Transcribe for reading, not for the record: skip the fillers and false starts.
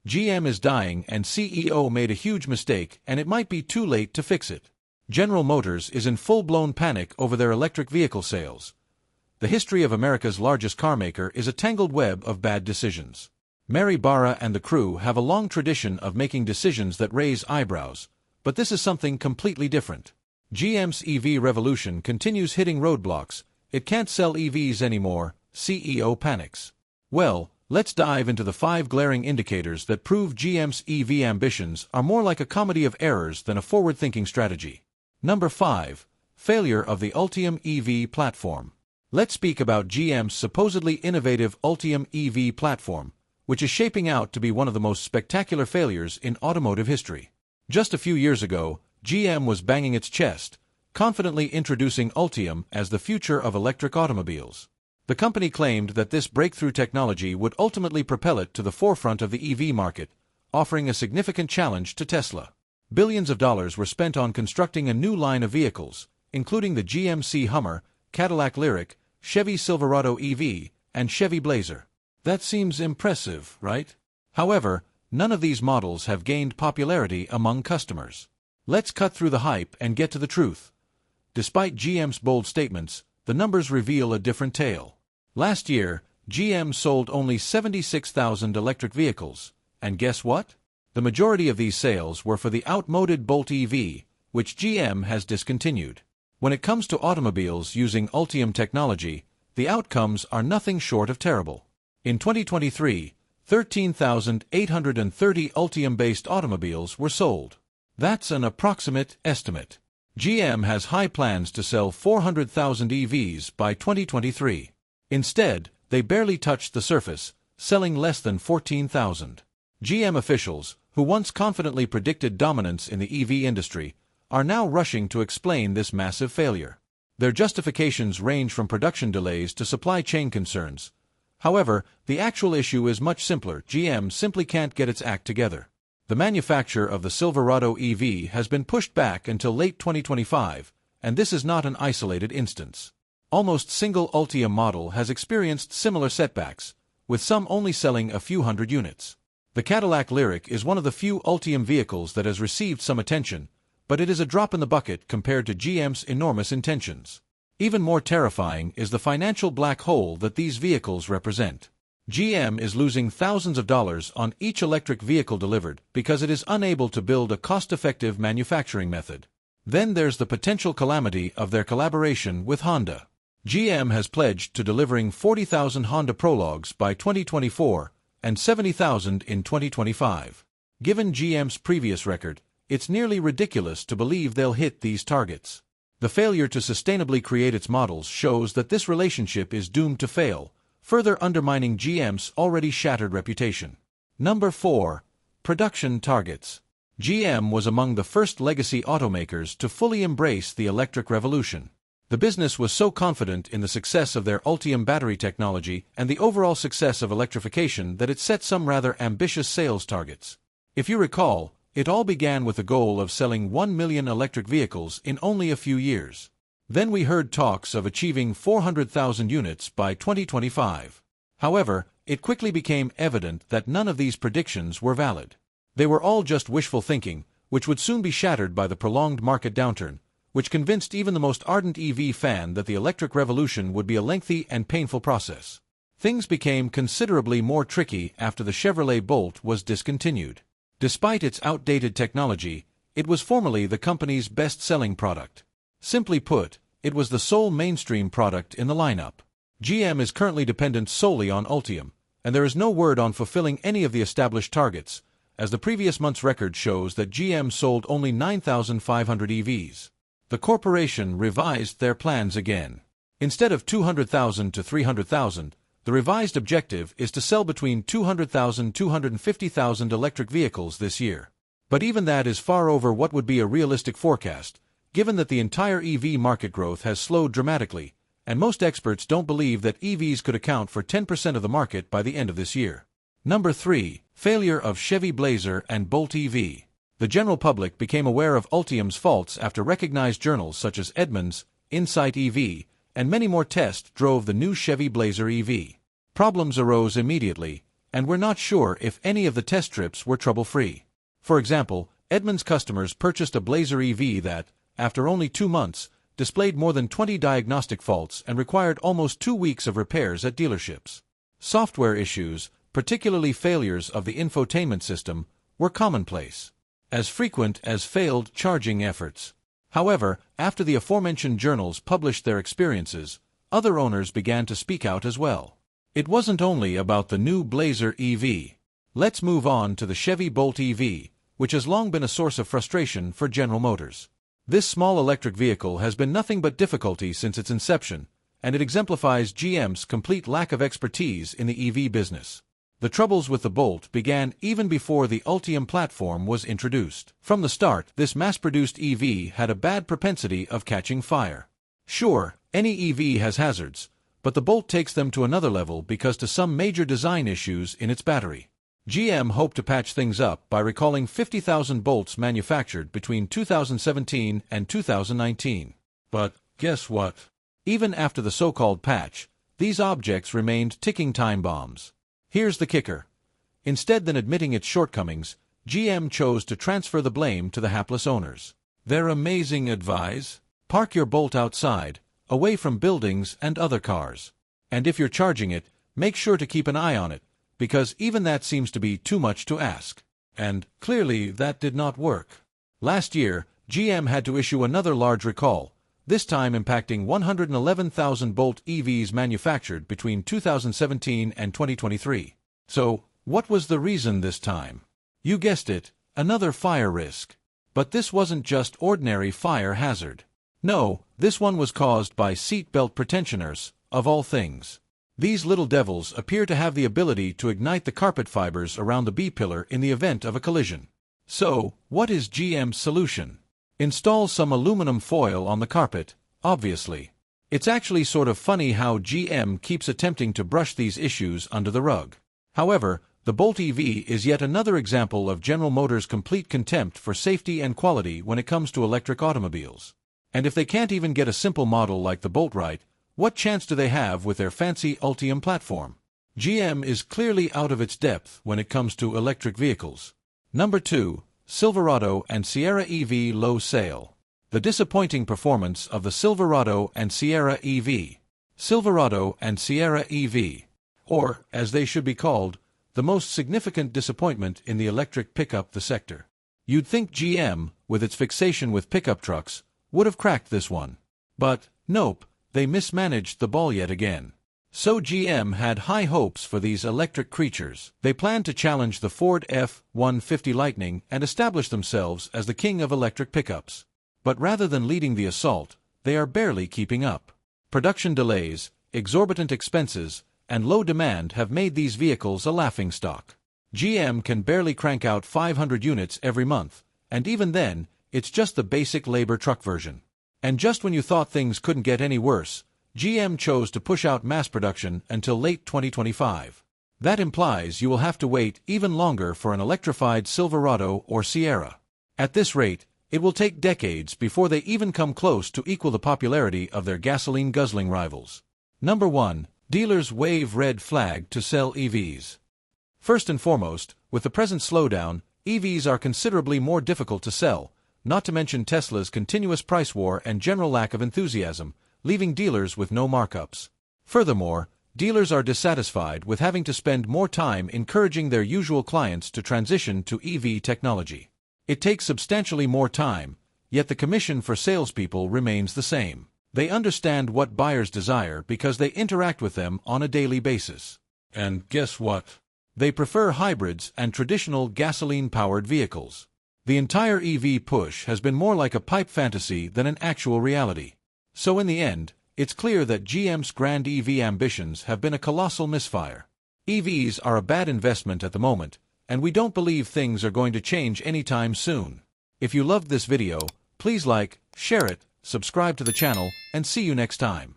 GM is dying and CEO made a huge mistake and it might be too late to fix it. General Motors is in full-blown panic over their electric vehicle sales. The history of America's largest carmaker is a tangled web of bad decisions. Mary Barra and the crew have a long tradition of making decisions that raise eyebrows, but this is something completely different. GM's EV revolution continues hitting roadblocks. It can't sell EVs anymore, CEO panics. Well, let's dive into the 5 glaring indicators that prove GM's EV ambitions are more like a comedy of errors than a forward-thinking strategy. Number 5. Failure of the Ultium EV platform. Let's speak about GM's supposedly innovative Ultium EV platform, which is shaping out to be one of the most spectacular failures in automotive history. Just a few years ago, GM was banging its chest, confidently introducing Ultium as the future of electric automobiles. The company claimed that this breakthrough technology would ultimately propel it to the forefront of the EV market, offering a significant challenge to Tesla. Billions of dollars were spent on constructing a new line of vehicles, including the GMC Hummer, Cadillac Lyriq, Chevy Silverado EV, and Chevy Blazer. That seems impressive, right? However, none of these models have gained popularity among customers. Let's cut through the hype and get to the truth. Despite GM's bold statements, the numbers reveal a different tale. Last year, GM sold only 76,000 electric vehicles, and guess what? The majority of these sales were for the outmoded Bolt EV, which GM has discontinued. When it comes to automobiles using Ultium technology, the outcomes are nothing short of terrible. In 2023, 13,830 Ultium-based automobiles were sold. That's an approximate estimate. GM has high plans to sell 400,000 EVs by 2023. Instead, they barely touched the surface, selling less than 14,000. GM officials, who once confidently predicted dominance in the EV industry, are now rushing to explain this massive failure. Their justifications range from production delays to supply chain concerns. However, the actual issue is much simpler. GM simply can't get its act together. The manufacture of the Silverado EV has been pushed back until late 2025, and this is not an isolated instance. Almost single Ultium model has experienced similar setbacks, with some only selling a few hundred units. The Cadillac Lyriq is one of the few Ultium vehicles that has received some attention, but it is a drop in the bucket compared to GM's enormous intentions. Even more terrifying is the financial black hole that these vehicles represent. GM is losing thousands of dollars on each electric vehicle delivered because it is unable to build a cost-effective manufacturing method. Then there's the potential calamity of their collaboration with Honda. GM has pledged to delivering 40,000 Honda Prologues by 2024 and 70,000 in 2025. Given GM's previous record, it's nearly ridiculous to believe they'll hit these targets. The failure to sustainably create its models shows that this relationship is doomed to fail, further undermining GM's already shattered reputation. Number 4. Production targets. GM was among the first legacy automakers to fully embrace the electric revolution. The business was so confident in the success of their Ultium battery technology and the overall success of electrification that it set some rather ambitious sales targets. If you recall, it all began with the goal of selling 1 million electric vehicles in only a few years. Then we heard talks of achieving 400,000 units by 2025. However, it quickly became evident that none of these predictions were valid. They were all just wishful thinking, which would soon be shattered by the prolonged market downturn, which convinced even the most ardent EV fan that the electric revolution would be a lengthy and painful process. Things became considerably more tricky after the Chevrolet Bolt was discontinued. Despite its outdated technology, it was formerly the company's best-selling product. Simply put, it was the sole mainstream product in the lineup. GM is currently dependent solely on Ultium, and there is no word on fulfilling any of the established targets, as the previous month's record shows that GM sold only 9,500 EVs. The corporation revised their plans again. Instead of 200,000 to 300,000, the revised objective is to sell between 200,000 and 250,000 electric vehicles this year. But even that is far over what would be a realistic forecast, given that the entire EV market growth has slowed dramatically, and most experts don't believe that EVs could account for 10% of the market by the end of this year. Number 3. Failure of Chevy Blazer and Bolt EV. The general public became aware of Ultium's faults after recognized journals such as Edmunds, Insight EV, and many more tests drove the new Chevy Blazer EV. Problems arose immediately, and we're not sure if any of the test trips were trouble-free. For example, Edmunds customers purchased a Blazer EV that, after only 2 months, displayed more than 20 diagnostic faults and required almost 2 weeks of repairs at dealerships. Software issues, particularly failures of the infotainment system, were commonplace, as frequent as failed charging efforts. However, after the aforementioned journals published their experiences, other owners began to speak out as well. It wasn't only about the new Blazer EV. Let's move on to the Chevy Bolt EV, which has long been a source of frustration for General Motors. This small electric vehicle has been nothing but difficulty since its inception, and it exemplifies GM's complete lack of expertise in the EV business. The troubles with the Bolt began even before the Ultium platform was introduced. From the start, this mass-produced EV had a bad propensity of catching fire. Sure, any EV has hazards, but the Bolt takes them to another level because of some major design issues in its battery. GM hoped to patch things up by recalling 50,000 Bolts manufactured between 2017 and 2019. But guess what? Even after the so-called patch, these objects remained ticking time bombs. Here's the kicker. Instead than admitting its shortcomings, GM chose to transfer the blame to the hapless owners. Their amazing advice: park your Bolt outside, away from buildings and other cars. And if you're charging it, make sure to keep an eye on it, because even that seems to be too much to ask. And clearly that did not work. Last year, GM had to issue another large recall, this time impacting 111,000 Bolt EVs manufactured between 2017 and 2023. So, what was the reason this time? You guessed it, another fire risk. But this wasn't just ordinary fire hazard. No, this one was caused by seat belt pretensioners, of all things. These little devils appear to have the ability to ignite the carpet fibers around the B-pillar in the event of a collision. So, what is GM's solution? Install some aluminum foil on the carpet, obviously. It's actually sort of funny how GM keeps attempting to brush these issues under the rug. However, the Bolt EV is yet another example of General Motors' complete contempt for safety and quality when it comes to electric automobiles. And if they can't even get a simple model like the Bolt right, what chance do they have with their fancy Ultium platform? GM is clearly out of its depth when it comes to electric vehicles. Number 2. Silverado and Sierra EV low sale. The disappointing performance of the Silverado and Sierra EV. Silverado and Sierra EV, or, as they should be called, the most significant disappointment in the electric pickup sector. You'd think GM, with its fixation with pickup trucks, would have cracked this one. But, nope, they mismanaged the ball yet again. So GM had high hopes for these electric creatures. They planned to challenge the Ford F-150 Lightning and establish themselves as the king of electric pickups. But rather than leading the assault, they are barely keeping up. Production delays, exorbitant expenses, and low demand have made these vehicles a laughingstock. GM can barely crank out 500 units every month, and even then, it's just the basic labor truck version. And just when you thought things couldn't get any worse, GM chose to push out mass production until late 2025. That implies you will have to wait even longer for an electrified Silverado or Sierra. At this rate, it will take decades before they even come close to equal the popularity of their gasoline-guzzling rivals. Number 1. Dealers wave red flag to sell EVs. First and foremost, with the present slowdown, EVs are considerably more difficult to sell, not to mention Tesla's continuous price war and general lack of enthusiasm, leaving dealers with no markups. Furthermore, dealers are dissatisfied with having to spend more time encouraging their usual clients to transition to EV technology. It takes substantially more time, yet the commission for salespeople remains the same. They understand what buyers desire because they interact with them on a daily basis. And guess what? They prefer hybrids and traditional gasoline-powered vehicles. The entire EV push has been more like a pipe fantasy than an actual reality. So in the end, it's clear that GM's grand EV ambitions have been a colossal misfire. EVs are a bad investment at the moment, and we don't believe things are going to change anytime soon. If you loved this video, please like, share it, subscribe to the channel, and see you next time.